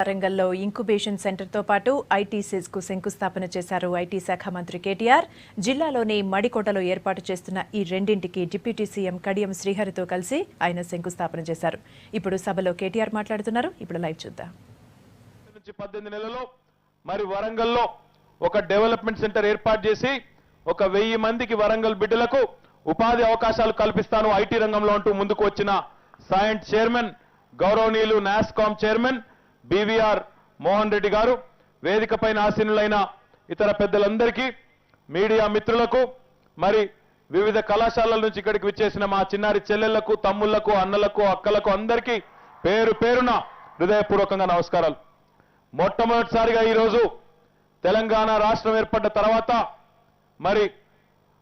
వరంగల్లో ఇంక్యుబేషన్ సెంటర్తో పాటు ఐటీ సెజ్కు శంకుస్థాపన చేశారు ఐటీ శాఖ మంత్రి కేటీఆర్. జిల్లాలోని మడికోటలో ఏర్పాటు చేస్తున్న ఈ రెండింటికి డిప్యూటీ సీఎం కడియం శ్రీహరితో కలిసి ఆయన శంకుస్థాపన చేశారు. ఇప్పుడు సభలో కేటీఆర్ మాట్లాడుతున్నారు. ఇప్పుడు లైవ్ చూద్దాం. 18 నెలల్లో మరి వరంగల్లో ఒక డెవలప్మెంట్ సెంటర్ ఏర్పాటు చేసి 1000 మందికి వరంగల్ బిడ్డలకు ఉపాధి అవకాశాలు కల్పిస్తాను ఐటీ రంగంలో అంటూ ముందుకు వచ్చిన సైంట్ చైర్మన్ గౌరవనీయులు NASSCOM chairman BVR Mohan Reddy గారు, వేదికపైన ఆసీనులైన ఇతర పెద్దలందరికీ, మీడియా మిత్రులకు, మరి వివిధ కళాశాలల నుంచి ఇక్కడికి విచ్చేసిన మా చిన్నారి చెల్లెళ్లకు, తమ్ముళ్లకు, అన్నలకు, అక్కలకు అందరికీ పేరు పేరున హృదయపూర్వకంగా నమస్కారాలు. మొట్టమొదటిసారిగా ఈరోజు తెలంగాణ రాష్ట్రం ఏర్పడ్డ తర్వాత మరి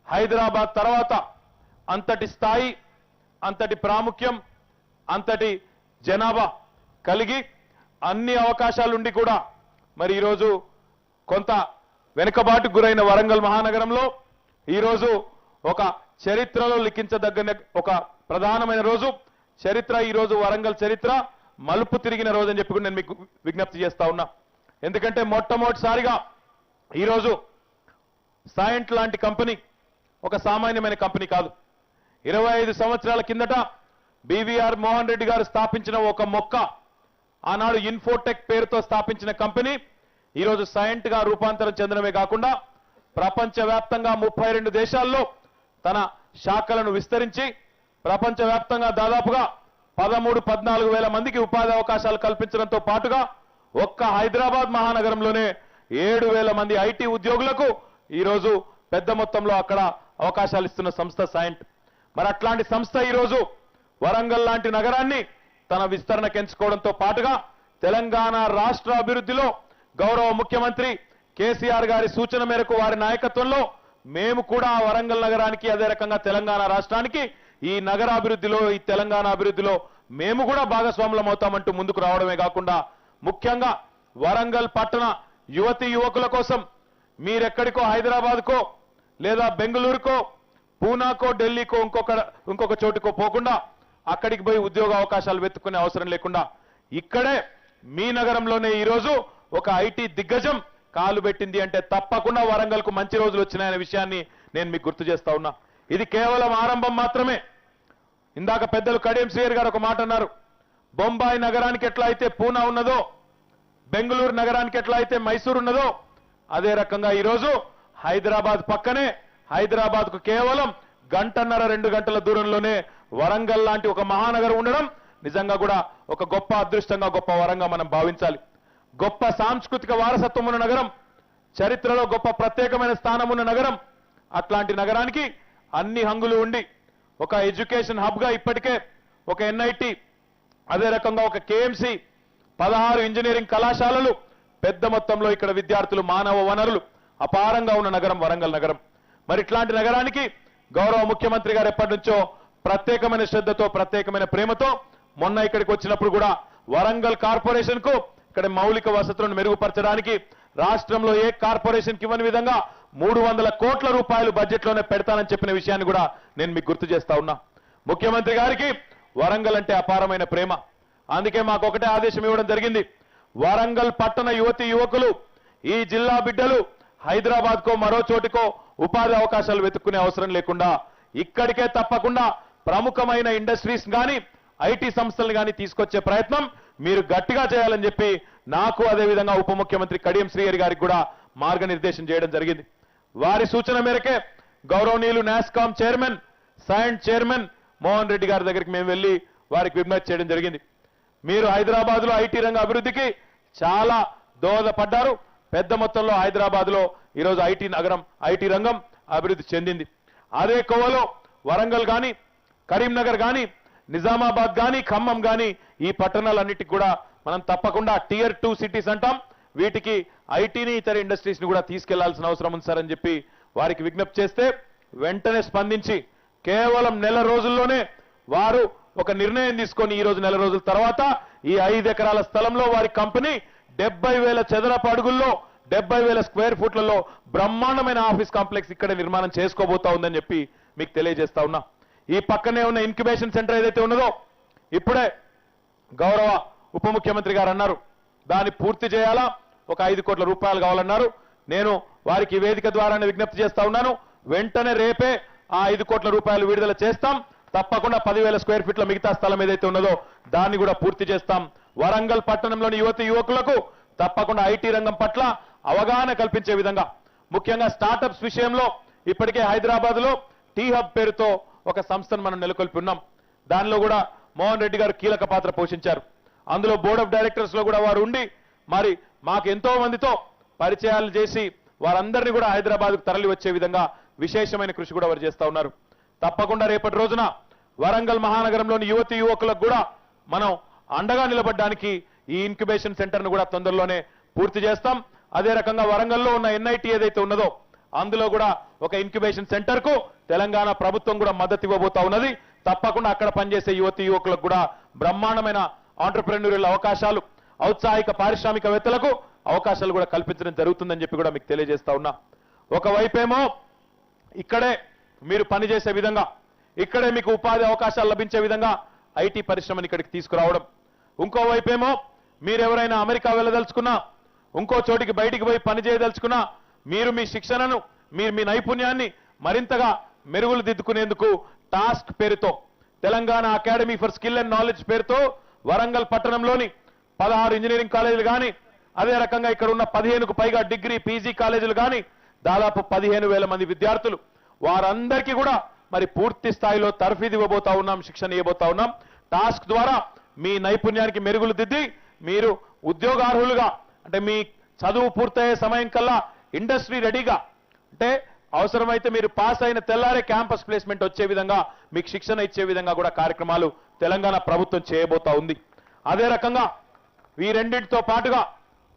హైదరాబాద్ తర్వాత అంతటి స్థాయి, అంతటి ప్రాముఖ్యం, అంతటి జనాభా కలిగి అన్ని అవకాశాలుండి కూడా మరి ఈరోజు కొంత వెనుకబాటుకు గురైన వరంగల్ మహానగరంలో ఈరోజు ఒక చరిత్రలో లిఖించదగ్గ ఒక ప్రధానమైన రోజు. చరిత్ర ఈరోజు వరంగల్ చరిత్ర మలుపు తిరిగిన రోజు అని చెప్పి నేను మీకు విజ్ఞప్తి చేస్తా ఉన్నా. ఎందుకంటే మొట్టమొదటిసారిగా ఈరోజు సైంట్ లాంటి కంపెనీ ఒక సామాన్యమైన కంపెనీ కాదు. 25 సంవత్సరాల కిందట బీవీఆర్ మోహన్ రెడ్డి గారు స్థాపించిన ఒక మొక్క, ఆనాడు ఇన్ఫోటెక్ పేరుతో స్థాపించిన కంపెనీ ఈరోజు సైంట్ గా రూపాంతరం చెందడమే కాకుండా ప్రపంచవ్యాప్తంగా 32 దేశాల్లో తన శాఖలను విస్తరించి ప్రపంచవ్యాప్తంగా దాదాపుగా 13-14 వేల మందికి ఉపాధి అవకాశాలు కల్పించడంతో పాటుగా ఒక్క హైదరాబాద్ మహానగరంలోనే 7,000 మంది ఐటీ ఉద్యోగులకు ఈరోజు పెద్ద మొత్తంలో అక్కడ అవకాశాలు ఇస్తున్న సంస్థ సైంట్. మరి అట్లాంటి సంస్థ ఈరోజు వరంగల్ లాంటి నగరాన్ని తన విస్తరణకు ఎంచుకోవడంతో పాటుగా తెలంగాణ రాష్ట్ర అభివృద్ధిలో గౌరవ ముఖ్యమంత్రి కేసీఆర్ గారి సూచన మేరకు వారి నాయకత్వంలో మేము కూడా వరంగల్ నగరానికి, అదే రకంగా తెలంగాణ రాష్ట్రానికి ఈ నగర అభివృద్ధిలో, ఈ తెలంగాణ అభివృద్ధిలో మేము కూడా భాగస్వాములం అవుతామంటూ ముందుకు రావడమే కాకుండా ముఖ్యంగా వరంగల్ పట్టణ యువతీ యువకుల కోసం మీరెక్కడికో హైదరాబాద్కో లేదా బెంగళూరుకో, పూనాకో, ఢిల్లీకో, ఇంకొక చోటుకో పోకుండా అక్కడికి పోయి ఉద్యోగ అవకాశాలు వెతుక్కునే అవసరం లేకుండా ఇక్కడే మీ నగరంలోనే ఈరోజు ఒక ఐటీ దిగ్గజం కాలు పెట్టింది అంటే తప్పకుండా వరంగల్కు మంచి రోజులు వచ్చినాయనే విషయాన్ని నేను మీకు గుర్తు చేస్తా ఉన్నా. ఇది కేవలం ఆరంభం మాత్రమే. ఇందాక పెద్దలు కడియం శ్రీహరి గారు ఒక మాట అన్నారు. బొంబాయి నగరానికి ఎట్లా అయితే పూనా ఉన్నదో, బెంగళూరు నగరానికి ఎట్లా అయితే మైసూరు ఉన్నదో, అదే రకంగా ఈరోజు హైదరాబాద్ పక్కనే, హైదరాబాద్కు కేవలం 1.5-2 గంటల దూరంలోనే వరంగల్ లాంటి ఒక మహానగరం ఉండడం నిజంగా కూడా ఒక గొప్ప అదృష్టంగా, గొప్ప వరంగా మనం భావించాలి. గొప్ప సాంస్కృతిక వారసత్వం ఉన్న నగరం, చరిత్రలో గొప్ప ప్రత్యేకమైన స్థానం ఉన్న నగరం. అట్లాంటి నగరానికి అన్ని హంగులు ఉండి ఒక ఎడ్యుకేషన్ హబ్ గా ఇప్పటికే ఒక ఎన్ఐటి, అదే రకంగా ఒక కేఎంసి, 16 ఇంజనీరింగ్ కళాశాలలు, పెద్ద మొత్తంలో ఇక్కడ విద్యార్థులు, మానవ వనరులు అపారంగా ఉన్న నగరం వరంగల్ నగరం. మరి ఇట్లాంటి నగరానికి గౌరవ ముఖ్యమంత్రి గారు ఎప్పటి నుంచో ప్రత్యేకమైన శ్రద్ధతో, ప్రత్యేకమైన ప్రేమతో మొన్న ఇక్కడికి వచ్చినప్పుడు కూడా వరంగల్ కార్పొరేషన్ కు ఇక్కడ మౌలిక వసతులను మెరుగుపరచడానికి రాష్ట్రంలో ఏ కార్పొరేషన్ కి ఇవ్వని విధంగా 300 కోట్ల రూపాయలు బడ్జెట్ లోనే పెడతానని చెప్పిన విషయాన్ని కూడా నేను మీకు గుర్తు చేస్తా ఉన్నా. ముఖ్యమంత్రి గారికి వరంగల్ అంటే అపారమైన ప్రేమ. అందుకే మాకు ఒకటే ఆదేశం ఇవ్వడం జరిగింది. వరంగల్ పట్టణ యువతీ యువకులు, ఈ జిల్లా బిడ్డలు హైదరాబాద్ కో మరో చోటికో ఉపాధి అవకాశాలు వెతుక్కునే అవసరం లేకుండా ఇక్కడికే తప్పకుండా ప్రముఖమైన ఇండస్ట్రీస్ కానీ, ఐటీ సంస్థలను కానీ తీసుకొచ్చే ప్రయత్నం మీరు గట్టిగా చేయాలని చెప్పి నాకు, అదేవిధంగా ఉప ముఖ్యమంత్రి కడియం శ్రీహరి గారికి కూడా మార్గనిర్దేశం చేయడం జరిగింది. వారి సూచన మేరకే గౌరవనీయులు నాస్కామ్ చైర్మన్, సైంట్ చైర్మన్ మోహన్ రెడ్డి గారి దగ్గరికి మేము వెళ్ళి వారికి విజ్ఞప్తి చేయడం జరిగింది. మీరు హైదరాబాద్ లో ఐటీ రంగ అభివృద్ధికి చాలా దోహదపడ్డారు. పెద్ద మొత్తంలో హైదరాబాద్ లో ఈరోజు ఐటీ రంగం అభివృద్ధి చెందింది. అదే కోవలో వరంగల్ కానీ, కరీంనగర్ కానీ, నిజామాబాద్ కానీ, ఖమ్మం కానీ, ఈ పట్టణాలన్నిటికీ కూడా మనం తప్పకుండా Tier 2 సిటీస్ అంటాం. వీటికి ఐటీని, ఇతర ఇండస్ట్రీస్ ని కూడా తీసుకెళ్లాల్సిన అవసరం ఉంది సార్ అని చెప్పి వారికి విజ్ఞప్తి చేస్తే వెంటనే స్పందించి కేవలం నెల రోజుల్లోనే వారు ఒక నిర్ణయం తీసుకొని ఈ రోజు నెల రోజుల తర్వాత ఈ 5 ఎకరాల స్థలంలో వారి కంపెనీ 70,000 చదరపు అడుగుల్లో, 70,000 స్క్వేర్ ఫుట్లలో బ్రహ్మాండమైన ఆఫీస్ కాంప్లెక్స్ ఇక్కడ నిర్మాణం చేసుకోబోతా ఉందని చెప్పి మీకు తెలియజేస్తా ఉన్నా. ఈ పక్కనే ఉన్న ఇంక్యుబేషన్ సెంటర్ ఏదైతే ఉన్నదో ఇప్పుడే గౌరవ ఉప ముఖ్యమంత్రి గారు అన్నారు దాన్ని పూర్తి చేయాలా, ఒక 5 కోట్ల రూపాయలు కావాలన్నారు. నేను వారికి ఈ వేదిక ద్వారానే విజ్ఞప్తి చేస్తా ఉన్నాను, వెంటనే రేపే ఆ 5 కోట్ల రూపాయలు విడుదల చేస్తాం. తప్పకుండా 10,000 స్క్వేర్ ఫీట్ల మిగతా స్థలం ఏదైతే ఉన్నదో దాన్ని కూడా పూర్తి చేస్తాం. వరంగల్ పట్టణంలోని యువకులకు తప్పకుండా ఐటీ రంగం పట్ల అవగాహన కల్పించే విధంగా, ముఖ్యంగా స్టార్టప్స్ విషయంలో ఇప్పటికే హైదరాబాద్ లో టీ హబ్ పేరుతో ఒక సంస్థను మనం నెలకొల్పి ఉన్నాం. దానిలో కూడా మోహన్ రెడ్డి గారు కీలక పాత్ర పోషించారు. అందులో బోర్డ్ ఆఫ్ డైరెక్టర్స్ లో కూడా వారు ఉండి మరి మాకు ఎంతో మందితో పరిచయాలు చేసి వారందరినీ కూడా హైదరాబాద్కు తరలి వచ్చే విధంగా విశేషమైన కృషి కూడా వారు చేస్తా ఉన్నారు. తప్పకుండా రేపటి రోజున వరంగల్ మహానగరంలోని యువకులకు కూడా మనం అండగా నిలబడడానికి ఈ ఇంక్యుబేషన్ సెంటర్ను కూడా తొందరలోనే పూర్తి చేస్తాం. అదే రకంగా వరంగల్లో ఉన్న ఎన్ఐటి ఏదైతే ఉన్నదో అందులో కూడా ఒక ఇంక్యుబేషన్ సెంటర్ కు తెలంగాణ ప్రభుత్వం కూడా మద్దతు ఇవ్వబోతా ఉన్నది. తప్పకుండా అక్కడ పనిచేసే యువకులకు కూడా బ్రహ్మాండమైన ఆంటర్‌ప్రెన్యూరియల్ అవకాశాలు, ఔత్సాహిక పారిశ్రామికవేత్తలకు అవకాశాలు కూడా కల్పించడం జరుగుతుందని చెప్పి కూడా మీకు తెలియజేస్తా ఉన్నా. ఒకవైపేమో ఇక్కడే మీరు పనిచేసే విధంగా, ఇక్కడే మీకు ఉపాధి అవకాశాలు లభించే విధంగా ఐటీ పరిశ్రమని ఇక్కడికి తీసుకురావడం, ఇంకోవైపేమో మీరెవరైనా అమెరికా వెళ్ళదలుచుకున్నా, ఇంకో చోటికి బయటికి పోయి పని చేయదలుచుకున్నా, మీరు మీ శిక్షణను, మీ నైపుణ్యాన్ని మరింతగా మెరుగులు దిద్దుకునేందుకు టాస్క్ పేరుతో, Telangana academy for skill and knowledge పేరుతో వరంగల్ పట్టణంలోని 16 ఇంజనీరింగ్ కాలేజీలు కానీ, అదే రకంగా ఇక్కడ ఉన్న 15కు పైగా డిగ్రీ పీజీ కాలేజీలు కానీ దాదాపు 15,000 మంది విద్యార్థులు, వారందరికీ కూడా మరి పూర్తి స్థాయిలో తర్ఫీదు ఇవ్వబోతా ఉన్నాం, శిక్షణ ఇవ్వబోతా ఉన్నాం. టాస్క్ ద్వారా మీ నైపుణ్యానికి మెరుగులు దిద్ది మీరు ఉద్యోగార్హులుగా, అంటే మీ చదువు పూర్తయ్యే సమయం కల్లా ఇండస్ట్రీ రెడీగా, అంటే అవసరమైతే మీరు పాస్ అయిన తెల్లారే క్యాంపస్ ప్లేస్మెంట్ వచ్చే విధంగా మీకు శిక్షణ ఇచ్చే విధంగా కూడా కార్యక్రమాలు తెలంగాణ ప్రభుత్వం చేయబోతా ఉంది. అదే రకంగా ఈ రెండింటితో పాటుగా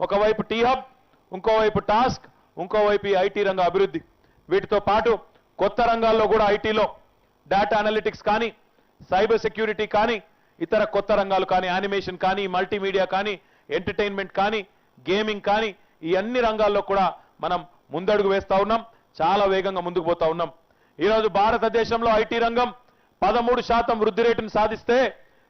ఒకవైపు టీ హబ్, ఇంకోవైపు టాస్క్, ఇంకోవైపు ఐటీ రంగ అభివృద్ధి, వీటితో పాటు కొత్త రంగాల్లో కూడా ఐటీలో డేటా అనలిటిక్స్ కానీ, సైబర్ సెక్యూరిటీ కానీ, ఇతర కొత్త రంగాలు కానీ, యానిమేషన్ కానీ, మల్టీమీడియా కానీ, ఎంటర్టైన్మెంట్ కానీ, గేమింగ్ కానీ, ఈ అన్ని రంగాల్లో కూడా మనం ముందడుగు వేస్తా ఉన్నాం. చాలా వేగంగా ముందుకు పోతా ఉన్నాం. ఈరోజు భారతదేశంలో ఐటీ రంగం 13% వృద్ధి రేటును సాధిస్తే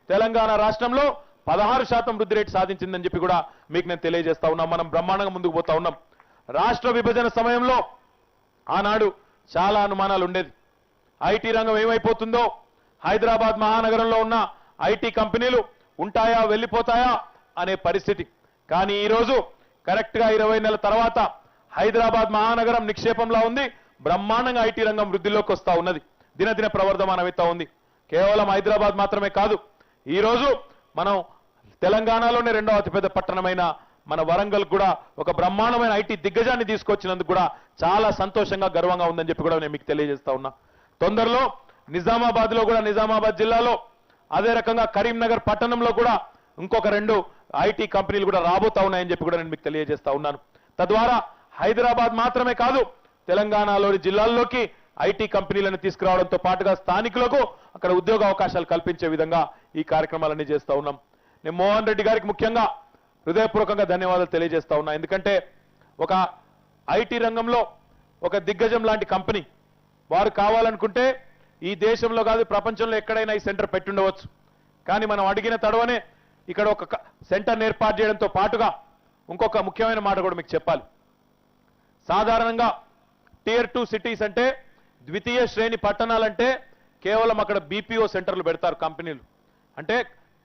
తెలంగాణ రాష్ట్రంలో 16% వృద్ధి రేటు సాధించిందని చెప్పి కూడా మీకు నేను తెలియజేస్తా ఉన్నాం. మనం బ్రహ్మాండంగా ముందుకు పోతా ఉన్నాం. రాష్ట్ర విభజన సమయంలో ఆనాడు చాలా అనుమానాలు ఉండేది. ఐటీ రంగం ఏమైపోతుందో, హైదరాబాద్ మహానగరంలో ఉన్న ఐటీ కంపెనీలు ఉంటాయా, వెళ్ళిపోతాయా అనే పరిస్థితి. కానీ ఈరోజు కరెక్ట్ గా 20 నెలల తర్వాత హైదరాబాద్ మహానగరం నిక్షేపంలా ఉంది. బ్రహ్మాండంగా ఐటీ రంగం వృద్ధిలోకి వస్తా ఉన్నది, దినదిన ప్రవర్ధమానమవుతా ఉంది. కేవలం హైదరాబాద్ మాత్రమే కాదు, ఈరోజు మనం తెలంగాణలోనే 2వ అతిపెద్ద పట్టణమైన మన వరంగల్ కూడా ఒక బ్రహ్మాండమైన ఐటీ దిగ్గజాన్ని తీసుకొచ్చినందుకు కూడా చాలా సంతోషంగా, గర్వంగా ఉందని చెప్పి కూడా నేను మీకు తెలియజేస్తా ఉన్నా. తొందరలో నిజామాబాద్ లో కూడా, నిజామాబాద్ జిల్లాలో, అదే రకంగా కరీంనగర్ పట్టణంలో కూడా ఇంకొక 2 ఐటీ కంపెనీలు కూడా రాబోతా ఉన్నాయని చెప్పి కూడా నేను మీకు తెలియజేస్తా ఉన్నాను. తద్వారా హైదరాబాద్ మాత్రమే కాదు, తెలంగాణలోని జిల్లాల్లోకి ఐటీ కంపెనీలను తీసుకురావడంతో పాటుగా స్థానికులకు అక్కడ ఉద్యోగ అవకాశాలు కల్పించే విధంగా ఈ కార్యక్రమాలన్నీ చేస్తా ఉన్నాం. నేను మోహన్ రెడ్డి గారికి ముఖ్యంగా హృదయపూర్వకంగా ధన్యవాదాలు తెలియజేస్తా ఉన్నా. ఎందుకంటే ఒక ఐటీ రంగంలో ఒక దిగ్గజం లాంటి కంపెనీ వారు కావాలనుకుంటే ఈ దేశంలో కాదు ప్రపంచంలో ఎక్కడైనా ఈ సెంటర్ పెట్టుండవచ్చు. కానీ మనం అడిగిన తడవనే ఇక్కడ ఒక సెంటర్ ఏర్పాటు చేయడంతో పాటుగా ఇంకొక ముఖ్యమైన మాట కూడా మీకు చెప్పాలి. సాధారణంగా Tier 2 సిటీస్ అంటే, ద్వితీయ శ్రేణి పట్టణాలంటే కేవలం అక్కడ బీపీఓ సెంటర్లు పెడతారు కంపెనీలు, అంటే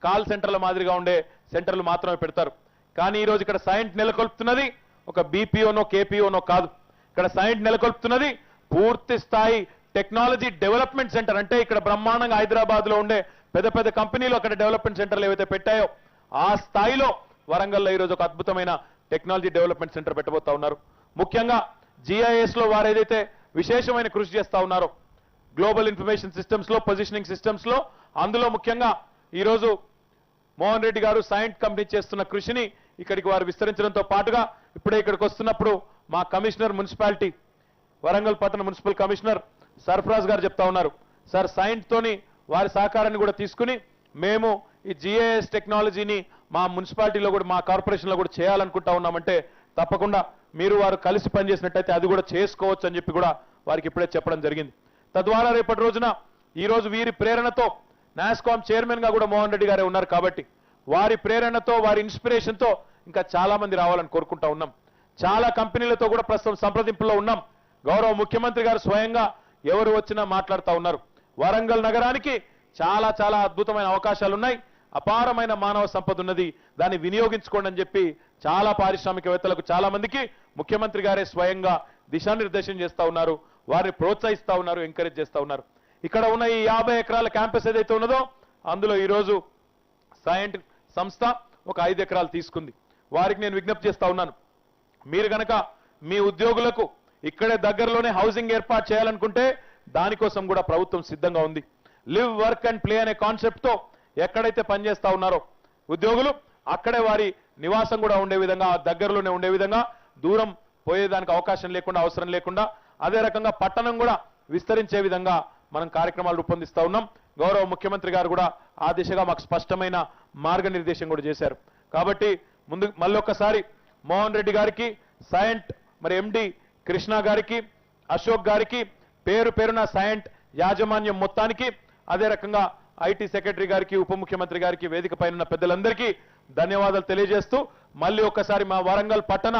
కాల్ సెంటర్ల మాదిరిగా ఉండే సెంటర్లు మాత్రమే పెడతారు. కానీ ఈరోజు ఇక్కడ సైంట్ నెలకొల్పుతున్నది ఒక బీపీఓనో కేపీఓనో కాదు. ఇక్కడ సైంట్ నెలకొల్పుతున్నది పూర్తి స్థాయి టెక్నాలజీ డెవలప్మెంట్ సెంటర్. అంటే ఇక్కడ బ్రహ్మాండంగా హైదరాబాద్ లో ఉండే పెద్ద పెద్ద కంపెనీలు అక్కడ డెవలప్మెంట్ సెంటర్లు ఏవైతే పెట్టాయో ఆ స్థాయిలో వరంగల్లో ఈరోజు ఒక అద్భుతమైన టెక్నాలజీ డెవలప్మెంట్ సెంటర్ పెట్టబోతా ఉన్నారు. ముఖ్యంగా GIS లో వారు ఏదైతే విశేషమైన కృషి చేస్తా ఉన్నారో, గ్లోబల్ ఇన్ఫర్మేషన్ సిస్టమ్స్ లో, పొజిషనింగ్ సిస్టమ్స్ లో, అందులో ముఖ్యంగా ఈరోజు మోహన్ రెడ్డి గారు సైంట్ కంపెనీ చేస్తున్న కృషిని ఇక్కడికి వారు విస్తరించడంతో పాటుగా ఇప్పుడే ఇక్కడికి వస్తున్నప్పుడు మా కమిషనర్ మున్సిపాలిటీ, వరంగల్ పట్టణ మున్సిపల్ కమిషనర్ సర్ఫరాజ్ గారు చెప్తా ఉన్నారు, సార్ సైంట్ తోని వారి సహకారాన్ని కూడా తీసుకుని మేము ఈ GIS టెక్నాలజీని మా మున్సిపాలిటీలో కూడా, మా కార్పొరేషన్లో కూడా చేయాలనుకుంటా ఉన్నామంటే తప్పకుండా మీరు వారు కలిసి పనిచేసినట్టయితే అది కూడా చేసుకోవచ్చు అని చెప్పి కూడా వారికి ఇప్పుడే చెప్పడం జరిగింది. తద్వారా రేపటి రోజున ఈరోజు వీరి ప్రేరణతో, నాస్కామ్ చైర్మన్ గా కూడా మోహన్ రెడ్డి గారే ఉన్నారు కాబట్టి వారి ప్రేరణతో, వారి ఇన్స్పిరేషన్తో ఇంకా చాలా మంది రావాలని కోరుకుంటా ఉన్నాం. చాలా కంపెనీలతో కూడా ప్రస్తుతం సంప్రదింపుల్లో ఉన్నాం. గౌరవ ముఖ్యమంత్రి గారు స్వయంగా ఎవరు వచ్చినా మాట్లాడుతూ ఉన్నారు. వరంగల్ నగరానికి చాలా చాలా అద్భుతమైన అవకాశాలు ఉన్నాయి, అపారమైన మానవ సంపద ఉన్నది, దాన్ని వినియోగించుకోండి అని చెప్పి చాలా పారిశ్రామికవేత్తలకు చాలా మందికి ముఖ్యమంత్రి గారే స్వయంగా దిశానిర్దేశం చేస్తా ఉన్నారు, వారిని ప్రోత్సహిస్తా ఉన్నారు, ఎంకరేజ్ చేస్తా ఉన్నారు. ఇక్కడ ఉన్న ఈ 50 ఎకరాల క్యాంపస్ ఏదైతే ఉన్నదో అందులో ఈరోజు సైంట్ సంస్థ ఒక 5 ఎకరాలు తీసుకుంది. వారికి నేను విజ్ఞప్తి చేస్తా ఉన్నాను, మీరు గనక మీ ఉద్యోగులకు ఇక్కడే దగ్గరలోనే హౌసింగ్ ఏర్పాటు చేయాలనుకుంటే దానికోసం కూడా ప్రభుత్వం సిద్ధంగా ఉంది. లివ్ వర్క్ అండ్ ప్లే అనే కాన్సెప్ట్ తో ఎక్కడైతే పనిచేస్తా ఉన్నారో ఉద్యోగులు అక్కడే వారి నివాసం కూడా ఉండే విధంగా, దగ్గరలోనే ఉండే విధంగా, దూరం పోయేదానికి అవకాశం లేకుండా, అవసరం లేకుండా, అదే రకంగా పట్టణం కూడా విస్తరించే విధంగా మనం కార్యక్రమాలు రూపొందిస్తా ఉన్నాం. గౌరవ ముఖ్యమంత్రి గారు కూడా ఆ దిశగా మాకు స్పష్టమైన మార్గనిర్దేశం కూడా చేశారు. కాబట్టి ముందు మళ్ళొక్కసారి మోహన్ రెడ్డి గారికి, సైంట్ మరి ఎండి కృష్ణ గారికి, అశోక్ గారికి, పేరు పేరున సైంట్ యాజమాన్యం మొత్తానికి, అదే రకంగా ఐటీ సెక్రటరీ గారికి, ఉప ముఖ్యమంత్రి గారికి, వేదిక పైన పెద్దలందరికీ ధన్యవాదాలు తెలియజేస్తూ మళ్ళీ ఒక్కసారి మా వరంగల్ పట్టణ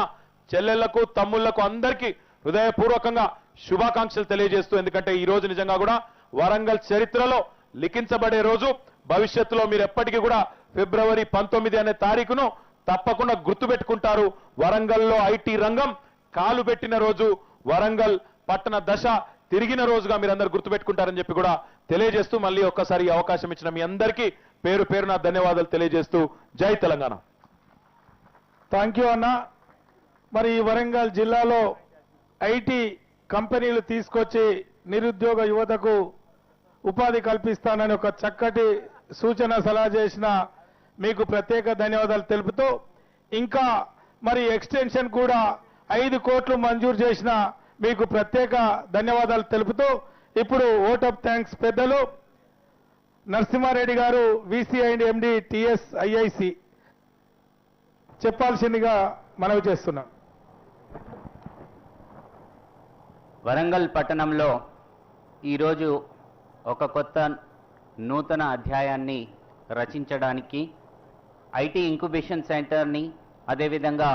చెల్లెళ్లకు, తమ్ముళ్లకు అందరికీ హృదయపూర్వకంగా శుభాకాంక్షలు తెలియజేస్తూ, ఎందుకంటే ఈ రోజు నిజంగా కూడా వరంగల్ చరిత్రలో లిఖించబడే రోజు. భవిష్యత్తులో మీరు ఎప్పటికీ కూడా ఫిబ్రవరి 19 అనే తారీఖును తప్పకుండా గుర్తుపెట్టుకుంటారు. వరంగల్లో ఐటీ రంగం కాలు పెట్టిన రోజు, వరంగల్ పట్టణ దశ తిరిగిన రోజుగా మీరందరూ గుర్తుపెట్టుకుంటారని చెప్పి కూడా తెలియజేస్తూ మళ్ళీ ఒక్కసారి ఈ అవకాశం ఇచ్చిన మీ అందరికీ పేరు పేరున ధన్యవాదాలు తెలియజేస్తూ జై తెలంగాణ. థ్యాంక్ యూ అన్న. మరి ఈ వరంగల్ జిల్లాలో ఐటీ కంపెనీలు తీసుకొచ్చి నిరుద్యోగ యువతకు ఉపాధి కల్పిస్తానని ఒక చక్కటి సూచన సలహా చేసిన మీకు ప్రత్యేక ధన్యవాదాలు తెలుపుతూ, ఇంకా మరి ఎక్స్టెన్షన్ కూడా 5 కోట్లు మంజూరు చేసిన మీకు ప్రత్యేక ధన్యవాదాలు తెలుపుతూ, ఇప్పుడు ఓట్ ఆఫ్ థ్యాంక్స్ పెద్దలు నరసింహారెడ్డి గారు వీసీ అండ్ ఎండి టిఎస్ఐఐసి చెప్పాల్సిందిగా మనవి చేస్తున్నాం. వరంగల్ పట్టణంలో ఈరోజు ఒక కొత్త నూతన అధ్యాయాన్ని రచించడానికి ఐటీ ఇంక్యుబేషన్ సెంటర్ని, అదేవిధంగా